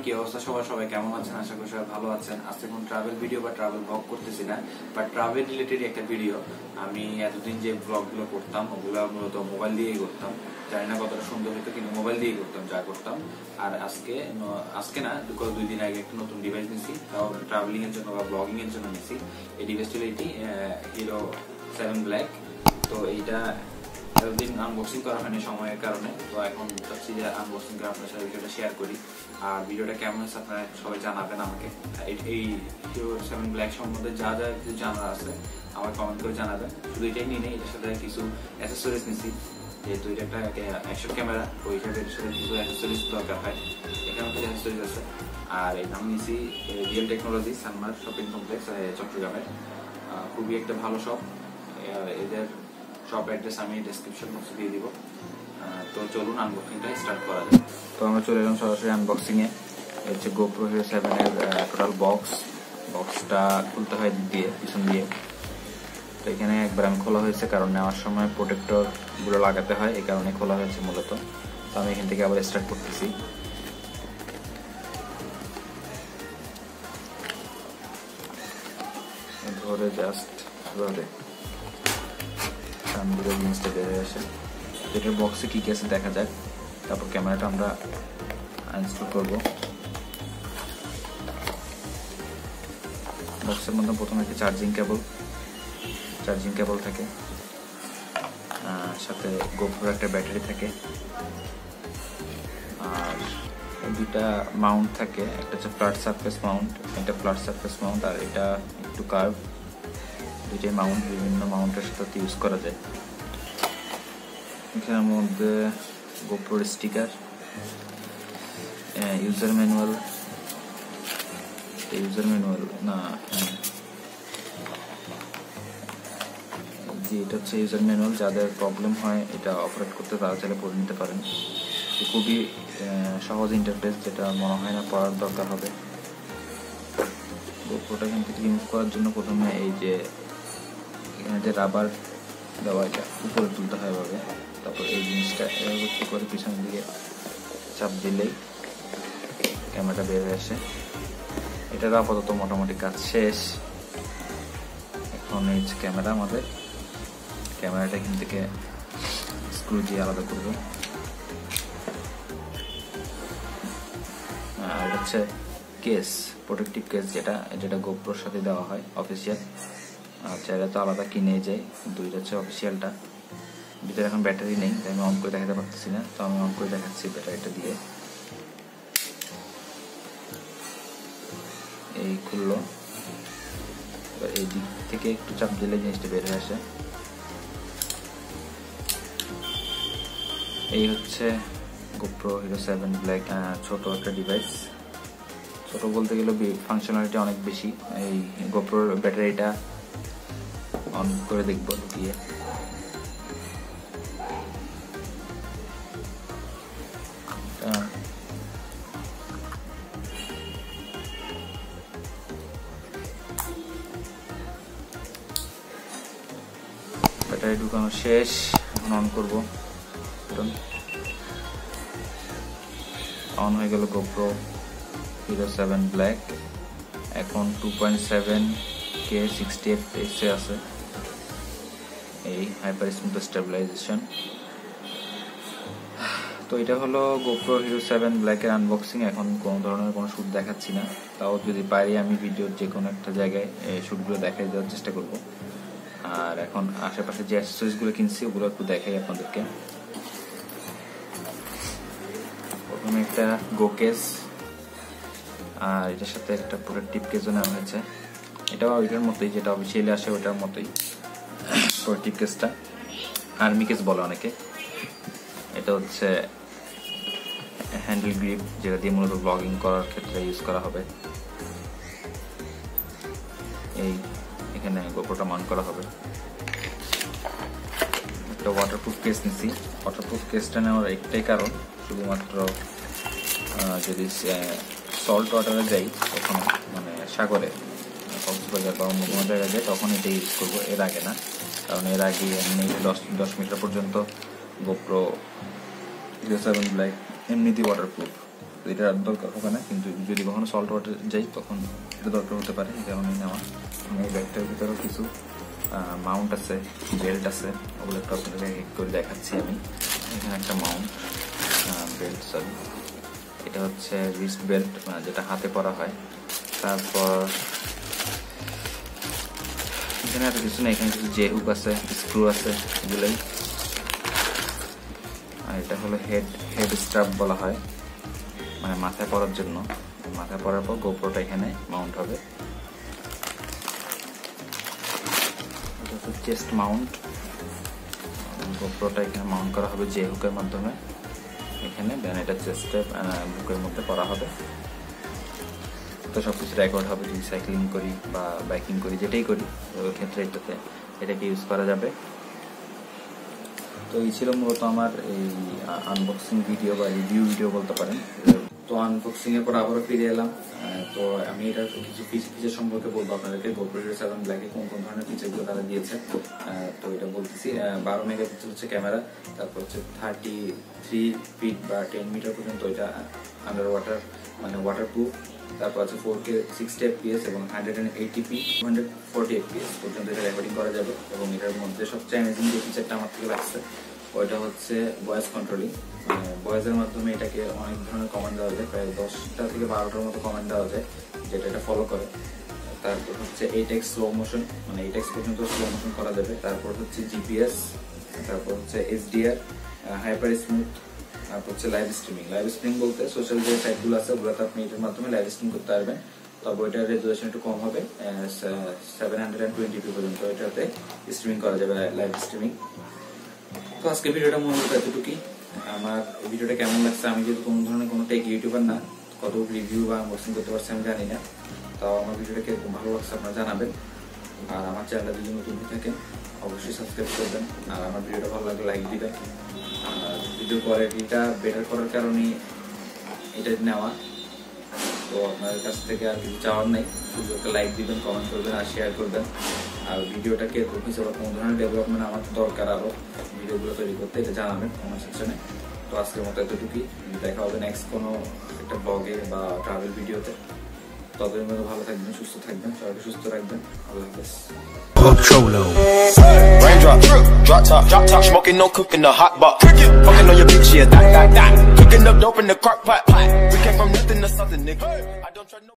কি অবস্থা সবাই কেমন আছেন? আশা করি সবাই ভালো আছেন। আজকে কোন ট্রাভেল ভিডিও বা ট্রাভেল ব্লগ করতেছি না, বাট ট্রাভেল রিলেটেড একটা ভিডিও। আমি এতদিন যে ব্লগগুলো করতাম ওগুলো মূলত মোবাইল দিয়েই করতাম। জানি না কতটা সুন্দর হতো, কিন্তু মোবাইল দিয়েই করতাম যা করতাম। আর আজকে না, 2 দিন আগে একটা নতুন ডিভাইস নিয়েছি, তাও ট্রাভেলিং এর জন্য বা ব্লগিং এর জন্য নিয়েছি। এই ডিভাইসটি এটি হিরো 7 ব্ল্যাক। তো এইটা এতদিন আনবক্সিং করা হয়নি সময়ের কারণে, তো এখন চাচ্ছি যে আনবক্সিং করে আপনার সাথে ভিডিওটা শেয়ার করি। আর ভিডিওটা কেমন হয়েছে আপনারা সবাই জানাবেন আমাকে। এই হিরো 7 ব্ল্যাক সম্বন্ধে যা যা কিছু জানার আছে আমার কমেন্ট করে জানাবেন। শুধু এটাই নিয়ে নেই, এটার সাথে কিছু অ্যাক্সেসরিজ নিচ্ছি, যেহেতু এটা একটা অ্যাকশন ক্যামেরা, ওই হিসাবে এটার সাথে কিছু অ্যাক্সেসরিজ দরকার হয়। এখানে কিছু অ্যাক্সেসরিজ আছে। আর এই নাম নিচ্ছি real technology Sanmar shopping complex চট্টগ্রামের। খুবই একটা ভালো শপ। এদের শপ অ্যাড্রেস আমি ডেসক্রিপশন বক্সে দিয়ে দিব। তো চলুন আনবক্সিংটা স্টার্ট করা যায়। তো আমরা চলে এলাম সরাসরি আনবক্সিং এ। হচ্ছে GoPro Hero 7 এর টোটাল বক্সটা খুলতে হয় দিয়ে পিছন দিয়ে। তো এখানে একবার আমি খোলা হয়েছে, কারণ নেওয়ার সময় প্রোটেক্টর গুলো লাগাতে হয়, এই কারণে খোলা হয়েছে মূলত। তো আমি এখান থেকে আবার স্টার্ট করতেছি। ধরে জাস্ট ধরে জিনিসটা বেরিয়ে আসে। এটার বক্সে কি কি আছে দেখা যাক, তারপর ক্যামেরাটা আমরা ইনস্টল করব। বক্সের মধ্যে প্রথমে একটা চার্জিং কেবল থাকে, সাথে GoPro একটা ব্যাটারি থাকে, আর দুটা মাউন্ট থাকে। একটা হচ্ছে ফ্ল্যাট সারফেস মাউন্ট, এটা ফ্ল্যাট সারফেস মাউন্ট, আর এটা একটু কার্ভ। দুইটাই মাউন্ট বিভিন্ন মাউন্টের সাথে ইউজ করা যায়। এখানের মধ্যে GoPro স্টিকার, ইউজার ম্যানুয়াল না, এটা হচ্ছে ইউজার ম্যানুয়াল। যাদের প্রবলেম হয় এটা অপারেট করতে তারা চাইলে পড়ে নিতে পারেন। খুবই সহজ ইন্টারফেস, যেটা মনে হয় না পড়ার দরকার হবে। GoProটা এখান থেকে রিমুভ করার জন্য প্রথমে এই যে এখানে যে রাবার দেওয়া, এটা উপরে তুলতে হয় এভাবে। তারপর এই জিনিসটা এভাবে করে পিছনের দিকে চাপ দিলেই ক্যামেরাটা বের হয়ে আসে। এটার আপাতত মোটামুটি কাজ শেষ। এখন এই ক্যামেরা, আমাদের ক্যামেরাটা এখান থেকে স্ক্রু দিয়ে আলাদা করবো। আর হচ্ছে কেস, প্রোটেক্টিভ কেস, যেটা GoProর সাথে দেওয়া হয় অফিসিয়াল। আচ্ছা, এটা তো আলাদা কিনে যায়। দুইটা হচ্ছে অফিসিয়ালটা। ভিতরে এখন ব্যাটারি নেই, তাই আমি অন করে দেখাতে পারতেছি না, তো আমি অন করে দেখাচ্ছি ব্যাটারিটা দিয়ে। এই খুললো, এবার এই দিক থেকে একটু চাপ দিলে জিনিসটা বের হয়ে আসে। এই হচ্ছে GoPro Hero 7 ব্ল্যাক, ছোট একটা ডিভাইস। ছোট বলতে গেলে ফাংশনালিটি অনেক বেশি। এই GoPro ব্যাটারিটা অন করে দেখবো ঢুকিয়ে। ব্যাটারি ঢুকানো শেষ, এখন অন করবো। অন হয়ে গেল GoPro Hero 7 ব্ল্যাক। এখন 2.7K 60 FPS আছে। এই হাইপার স্মুথ স্টেবিলাইজেশন। তো এটা হলো GoPro Hero 7 ব্ল্যাকের আনবক্সিং। এখন কোনো ধরনের কোনো শ্যুট দেখাচ্ছি না, তাও যদি পারি আমি ভিডিওর যে কোনো একটা জায়গায় শ্যুটগুলো দেখাই দেওয়ার চেষ্টা করব। আর এখন আশেপাশে যে অ্যাক্সেসরিজগুলো কিনছি ওগুলো একটু দেখাই আপনাদেরকে। প্রথমে একটা গো কেস, আর এটার সাথে একটা প্রোটেক্টিভ কেসও নেওয়া হয়েছে। এটাও ওইটার মতোই, যেটা অফিসিয়ালি আসে ওইটার মতোই প্রোটেক্টিভ কেসটা। আর্মি কেস বলে অনেকে। এটা হচ্ছে হ্যান্ডেল গ্রিপ, যেটা দিয়ে মূলত ব্লগিং করার ক্ষেত্রে ইউজ করা হবে। এই এখানে GoProটা মাউন্ট করা হবে। একটা ওয়াটারপ্রুফ কেস নিচ্ছি। ওয়াটারপ্রুফ কেসটা নেওয়ার একটাই কারণ, শুধুমাত্র যদি সল্ট ওয়াটারে যাই, তখন মানে সাগরে, কক্সবাজার বা অন্য কোনো জায়গায় যাই, তখন এটা ইউজ করবো, এর আগে না। কারণ এর আগে এমনি 10 মিটার পর্যন্ত GoPro Hero 7 ব্ল্যাক এমনিতেই ওয়াটারপ্রুফ। তো এটা আর দরকার হবে না, কিন্তু যদি কখনো সল্ট ওয়াটার যাই তখন এটা দরকার হতে পারে, এই কারণে নেওয়া। এই ব্যাগটার ভিতরেও কিছু মাউন্ট আছে, বেল্ট আছে, ওগুলো একটু আপনাদের এক করে দেখাচ্ছি আমি। এখানে একটা মাউন্ট বেল্ট, সরি এটা হচ্ছে রিস্ট বেল্ট, যেটা হাতে পরা হয়। তারপর এখানে আর কিছু না, এখানে কিছু জে হুক আছে, স্ক্রু আছে, এগুলোই। আর এটা হলো হেড স্ট্রাপ বলা হয়, মানে মাথায় পরার জন্য। মাথায় পরার পর গোপ্রোটা এখানে মাউন্ট হবে। এটা হচ্ছে চেস্ট মাউন্ট, গোপ্রোটা এখানে মাউন্ট করা হবে জে হুকের মাধ্যমে এখানে, দেন এটা চেস্টে বুকের মধ্যে পরা হবে। তো সবকিছু রেকর্ড হবে, যদি সাইক্লিং করি বা বাইকিং করি, যেটাই করি ওই ক্ষেত্রে এটাকে ইউজ করা যাবে। তো এই ছিল মূলত আমার এই আনবক্সিং ভিডিও বা রিভিউ ভিডিও বলতে পারেন। তো আনবক্সিং এর পর আবারও ফিরে এলাম। তো আমি এটা কিছু ফিচার সম্পর্কে বলবো আপনাদেরকে, GoPro Hero 7 Black কোন কোন ধরনের ফিচারগুলো তারা দিয়েছে। তো এটা বলতেছি, 12 মেগাপিক্সেল হচ্ছে ক্যামেরা, তারপর হচ্ছে 33 ফিট বা 10 মিটার পর্যন্ত এটা আন্ডার ওয়াটার, মানে ওয়াটারপ্রুফ। তারপর আছে 4K 60 fps এবং 180p 140 fps পর্যন্ত এটা রেকর্ডিং করা যাবে। এবং এটার মধ্যে সবচেয়ে অ্যামেজিং যে ফিচারটা আমার থেকে লাগছে ওইটা হচ্ছে ভয়েস কন্ট্রোলিং। ভয়েসের মাধ্যমে এটাকে অনেক ধরনের কমান্ড দেওয়া যায়, প্রায় 10টা থেকে 12টার মতো কমান্ড দেওয়া যায় যেটা এটা ফলো করে। তারপর হচ্ছে 8x স্লো মোশন, মানে 8x পর্যন্ত স্লো মোশন করা যাবে। তারপর হচ্ছে জিপিএস, তারপর হচ্ছে HDR, হাইপার স্মুথ, তারপর হচ্ছে লাইভ স্ট্রিমিং বলতে সোশ্যাল যে সাইটগুলো আছে ওগুলোতে আপনি এটার মাধ্যমে লাইভ স্ট্রিম করতে পারবেন। তবে এটার রেজুলেশন একটু কম হবে, 720p পর্যন্ত এটাতে স্ট্রিমিং করা যাবে, লাইভ স্ট্রিমিং। তো আজকে ভিডিওটা মূলত এতটুকুই। আমার ভিডিওটা কেমন লাগছে, আমি যেহেতু কোনো ধরনের কোনো টেক ইউটিউবার না, কত রিভিউ বা আনবক্সিং করতে পারছি আমি জানি না, তাও আমার ভিডিওটা কিরকম ভালো লাগছে আপনারা জানাবেন। আর আমার চ্যানেলটা যদি নতুন হয়ে থাকেন অবশ্যই সাবস্ক্রাইব করবেন, আর আমার ভিডিওটা ভালো লাগলে লাইক দিবেন। আর ভিডিও কোয়ালিটিটা বেটার করার কারণে এটা নেওয়া। তো আপনাদের কাছ থেকে আর কিছু চাওয়ার নেই, শুধু একটা লাইক দিবেন, কমেন্ট করবেন আর শেয়ার করবেন। আর ভিডিওটা কিরকম হয়েছে বা কোন ধরনের ডেভেলপমেন্ট আমার দরকার আরো ভিডিওগুলো তৈরি করতে, এটা জানাবেন কমেন্ট সেকশনে। তো আজকের মতো এতটুকুই, দেখা হবে নেক্সট কোনো একটা ব্লগে বা ট্রাভেল ভিডিওতে। তবে ভালো থাকবেন, সুস্থ থাকবেন, সবাইকে সুস্থ রাখবেন। আল্লাহ হাফেজ। Raindrop, drop top, smoking, no cooking, the hot box. Fucking on your bitch, yeah, that. Cooking up dope in the crock pot. We came from nothing to something, nigga. I don't try no